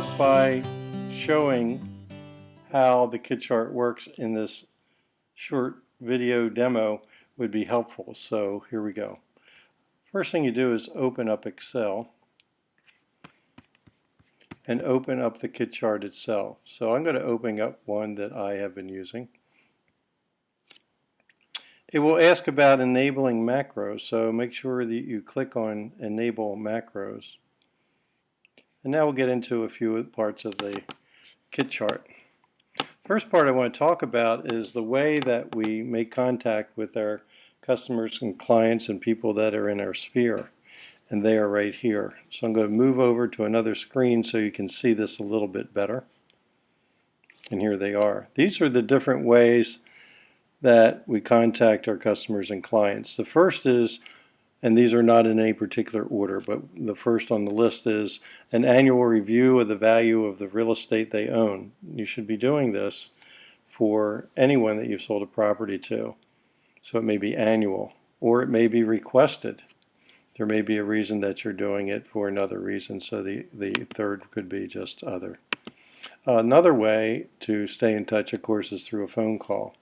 thought by showing how the KitChart works in this short video demo would be helpful. So here we go. First thing you do is open up Excel and open up the KitChart itself. So I'm going to open up one that I have been using. It will ask about enabling macros, so make sure that you click on Enable Macros. And now we'll get into a few parts of the KitChart. First part I want to talk about is the way that we make contact with our customers and clients and people that are in our sphere. And they are right here. So I'm going to move over to another screen so you can see this a little bit better. And here they are. These are the different ways that we contact our customers and clients. The first is, and these are not in any particular order, but the first on the list is an annual review of the value of the real estate they own. You should be doing this for anyone that you've sold a property to. So it may be annual, or it may be requested. There may be a reason that you're doing it for another reason, so the third could be just other. Another way to stay in touch, of course, is through a phone call.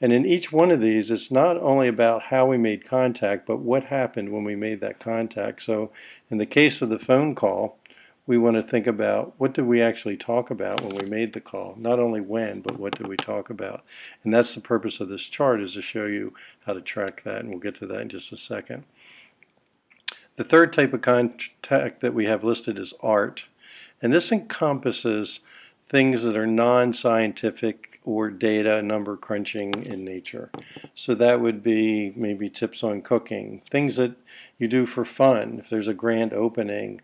And in each one of these, it's not only about how we made contact, but what happened when we made that contact. So in the case of the phone call, we want to think about what did we actually talk about when we made the call. Not only when, but what did we talk about. And that's the purpose of this chart, is to show you how to track that, and we'll get to that in just a second. The third type of contact that we have listed is art. And this encompasses things that are non-scientific or data number crunching in nature. So that would be maybe tips on cooking, things that you do for fun, if there's a grand opening,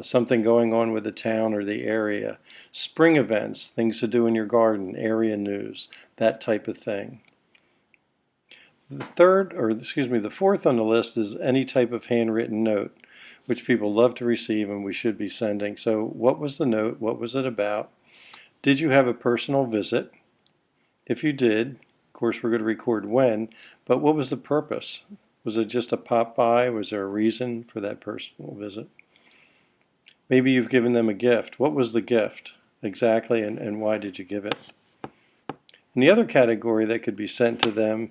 something going on with the town or the area, spring events, things to do in your garden, area news, that type of thing. The fourth on the list is any type of handwritten note, which people love to receive and we should be sending. So what was the note? What was it about? Did you have a personal visit? If you did, of course we're going to record when, but what was the purpose? Was it just a pop by? Was there a reason for that personal visit? Maybe you've given them a gift. What was the gift exactly, and why did you give it? And the other category that could be sent to them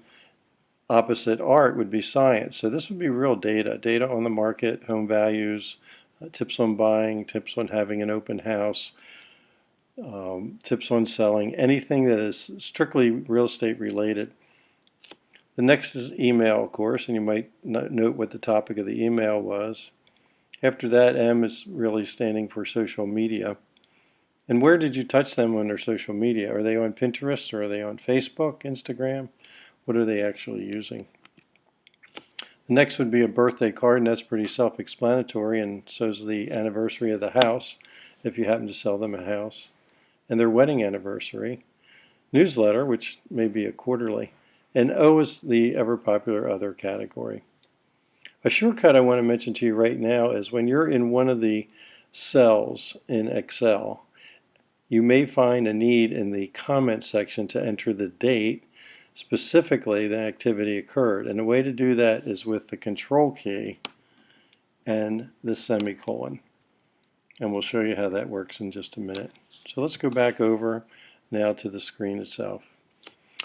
opposite art would be science. So this would be real data on the market, home values, tips on buying, tips on having an open house, tips on selling, anything that is strictly real estate related. The next is email, of course, and you might note what the topic of the email was. After that, M is really standing for social media. And where did you touch them on their social media? Are they on Pinterest, or are they on Facebook, Instagram? What are they actually using? The next would be a birthday card, and that's pretty self-explanatory, and so is the anniversary of the house, if you happen to sell them a house, and their wedding anniversary. Newsletter, which may be a quarterly, and O is the ever-popular other category. A shortcut I want to mention to you right now is when you're in one of the cells in Excel, you may find a need in the comment section to enter the date, specifically the activity occurred. And the way to do that is with the control key and the semicolon. And we'll show you how that works in just a minute. So let's go back over now to the screen itself.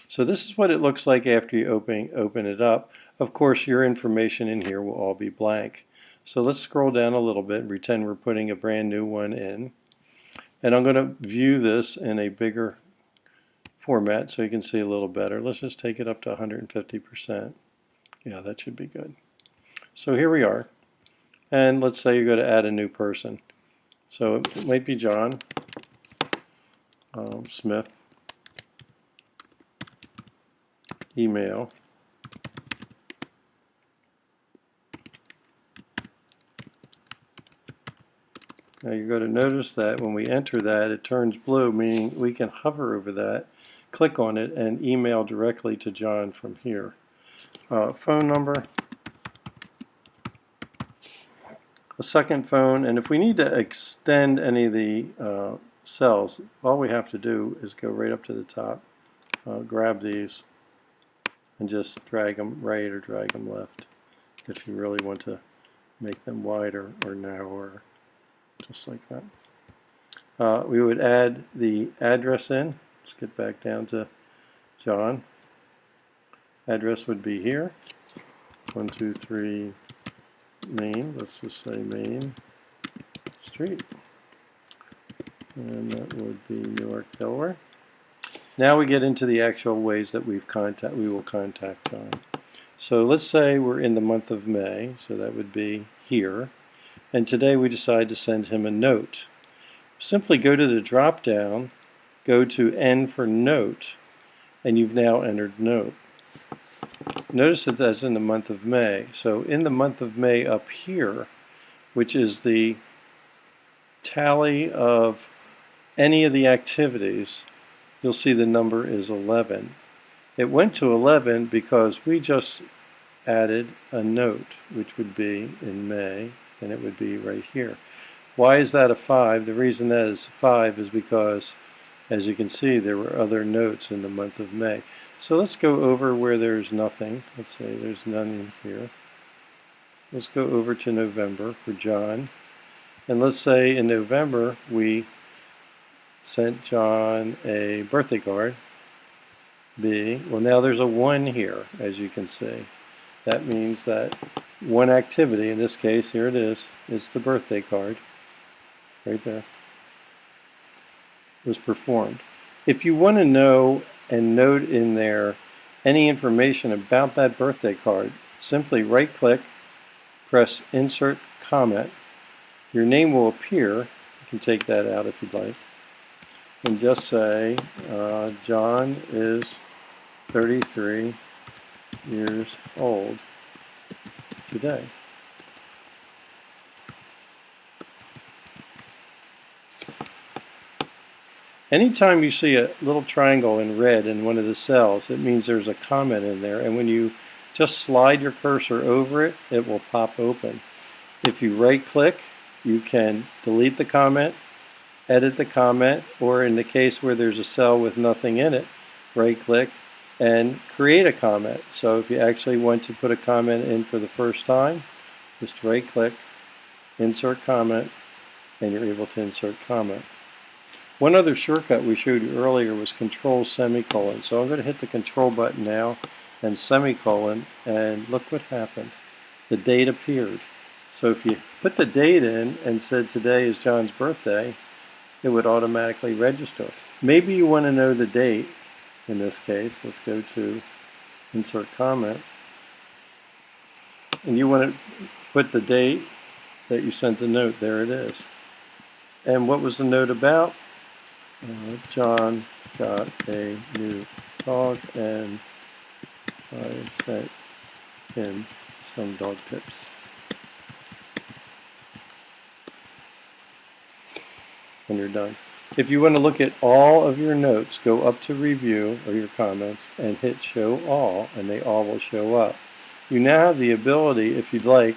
So this is what it looks like after you open it up. Of course, your information in here will all be blank. So let's scroll down a little bit and pretend we're putting a brand new one in. And I'm going to view this in a bigger format so you can see a little better. Let's just take it up to 150%. Yeah, that should be good. So here we are. And let's say you're going to add a new person. So it might be John Smith. Email. Now you're going to notice that when we enter that, it turns blue, meaning we can hover over that, click on it, and email directly to John from here. Phone number, a second phone, and if we need to extend any of the cells, all we have to do is go right up to the top, grab these, and just drag them right or drag them left if you really want to make them wider or narrower, just like that. We would add the address in. Let's get back down to John. Address would be here. 123 Main. Let's just say Main Street. And that would be Newark, Delaware. Now we get into the actual ways that we will contact John. So let's say we're in the month of May, so that would be here. And today we decide to send him a note. Simply go to the drop down, go to N for note, and you've now entered note. Notice that that's in the month of May. So in the month of May up here, which is the tally of any of the activities, you'll see the number is 11. It went to 11 because we just added a note, which would be in May, and it would be right here. Why is that a 5? The reason that is 5 is because, as you can see, there were other notes in the month of May. So let's go over where there's nothing. Let's say there's none in here. Let's go over to November for John. And let's say in November we sent John a birthday card. B. Well, now there's a 1 here, as you can see. That means that one activity, in this case, here it is the birthday card, right there, was performed. If you want to know and note in there any information about that birthday card, simply right-click, press Insert Comment. Your name will appear. You can take that out if you'd like. And just say, John is 33 years old today. Anytime you see a little triangle in red in one of the cells, it means there's a comment in there, and when you just slide your cursor over it, it will pop open. If you right-click, you can delete the comment, edit the comment, or in the case where there's a cell with nothing in it, right-click and create a comment. So if you actually want to put a comment in for the first time, just right-click, insert comment, and you're able to insert comment. One other shortcut we showed you earlier was Control semicolon. So I'm going to hit the Control button now and semicolon, and look what happened. The date appeared. So if you put the date in and said today is John's birthday, it would automatically register. Maybe you want to know the date. In this case, let's go to Insert Comment. And you want to put the date that you sent the note. There it is. And what was the note about? John got a new dog, and I sent him some dog tips. And you're done. If you want to look at all of your notes, go up to Review or your comments and hit Show All, and they all will show up. You now have the ability, if you'd like,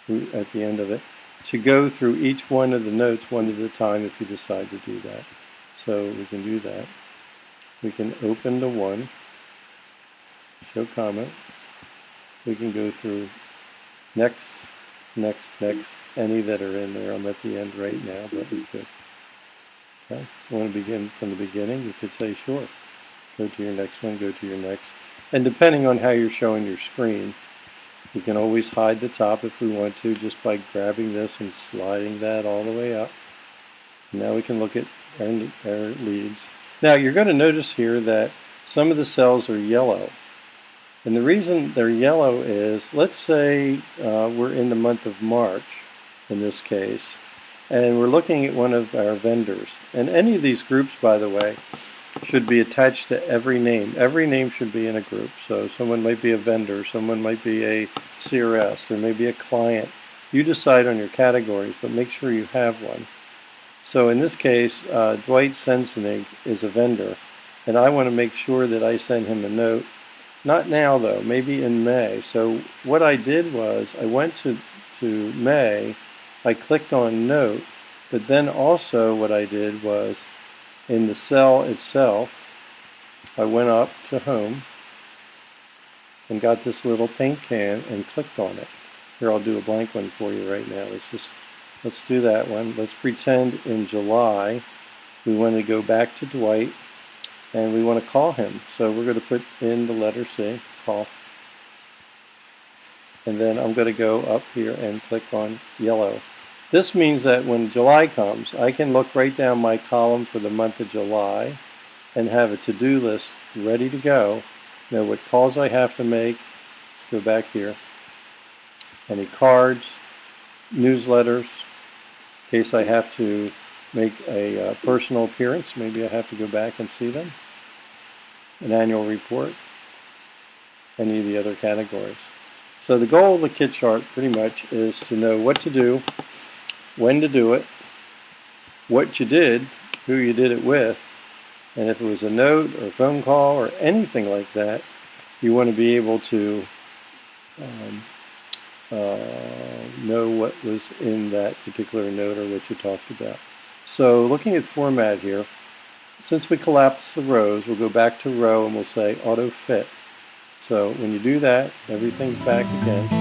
at the end of it, to go through each one of the notes one at a time if you decide to do that. So we can do that. We can open the one, show comment. We can go through next, next, next, any that are in there. I'm at the end right now, but we could. Okay. You want to begin from the beginning? You could say sure. Go to your next one, go to your next. And depending on how you're showing your screen, we can always hide the top if we want to just by grabbing this and sliding that all the way up. Now we can look at our leads. Now you're going to notice here that some of the cells are yellow. And the reason they're yellow is, let's say we're in the month of March, in this case, and we're looking at one of our vendors. And any of these groups, by the way, should be attached to every name. Every name should be in a group. So someone might be a vendor, someone might be a CRS, there may be a client. You decide on your categories, but make sure you have one. So in this case, Dwight Sensenig is a vendor, and I want to make sure that I send him a note. Not now, though, maybe in May. So what I did was I went to May, I clicked on Note, but then also what I did was in the cell itself, I went up to Home and got this little paint can and clicked on it. Here, I'll do a blank one for you right now. Let's just Let's do that one. Let's pretend in July we want to go back to Dwight and we want to call him. So we're going to put in the letter C, call. And then I'm going to go up here and click on yellow. This means that when July comes, I can look right down my column for the month of July and have a to-do list ready to go. Know what calls I have to make. Let's go back here. Any cards, newsletters, in case I have to make a personal appearance. Maybe I have to go back and see them. An annual report. Any of the other categories. So the goal of the kit chart pretty much is to know what to do, when to do it, what you did, who you did it with, and if it was a note or a phone call or anything like that, you want to be able to know what was in that particular note or what you talked about. So looking at format here, since we collapsed the rows, we'll go back to row and we'll say auto fit. So when you do that, everything's back again.